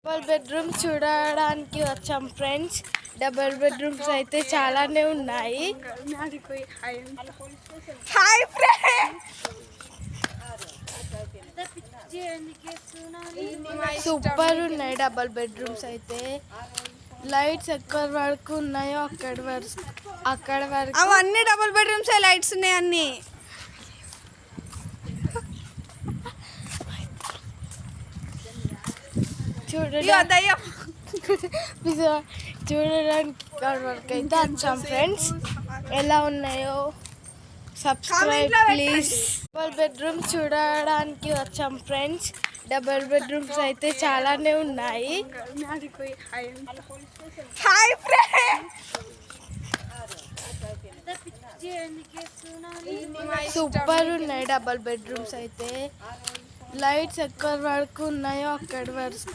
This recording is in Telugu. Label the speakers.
Speaker 1: డబల్ బెడ్రూమ్స్ చూడడానికి వచ్చాం ఫ్రెండ్స్. డబల్ బెడ్రూమ్స్ అయితే చాలానే ఉన్నాయి. హాయ్ ఫ్రెండ్స్, సూపర్ ఉన్నాయి డబల్ బెడ్రూమ్స్ అయితే. లైట్స్ ఎక్కడి వరకు ఉన్నాయో అక్కడ వరకు
Speaker 2: అవన్నీ డబుల్ బెడ్రూమ్స్ లైట్స్ ఉన్నాయి అన్ని.
Speaker 1: చూడడానికి వరకు అయితే వచ్చాం ఫ్రెండ్స్. ఎలా ఉన్నాయో సబ్స్క్రైబ్ ప్లీజ్. డబల్ బెడ్రూమ్స్ చూడడానికి వచ్చాం ఫ్రెండ్స్. డబల్ బెడ్రూమ్స్ అయితే చాలానే ఉన్నాయి. హాయ్ ఫ్రెండ్స్, సూపర్ ఉన్నాయి డబల్ బెడ్రూమ్స్ అయితే. లైట్స్ ఎక్కడి వరకు ఉన్నాయో అక్కడ వరకు